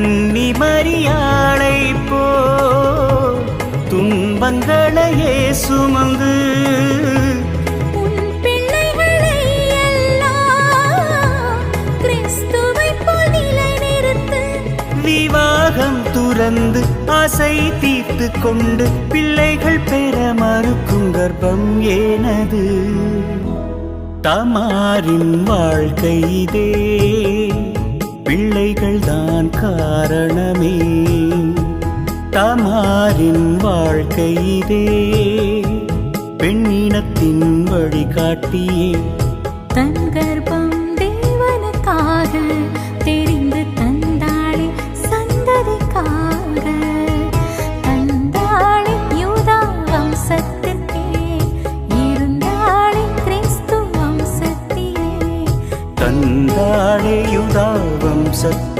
கன்னி மரியாளை போ துன்பங்களையே சுமந்து விவாகம் துறந்து ஆசை தீர்த்து கொண்டு பிள்ளைகள் பெற மறுக்கும் கர்ப்பம் ஏனது? தமாரின் வாழ்க்கை இதே, பிள்ளைகள் தான் காரணமே. தமாரின் வாழ்க்கை இதே, பெண்ணினத்தின் வழிகாட்டியே. தன் கர்ப்பம் தேவனுக்காக தெரிந்து தந்தாளே, சந்ததிக்காக தந்தாளே. யூதா வம்சத்திற்கே இருந்தாளே, கிறிஸ்து வம்சத்திலே தந்தாளே யூதா வம்சத்திலே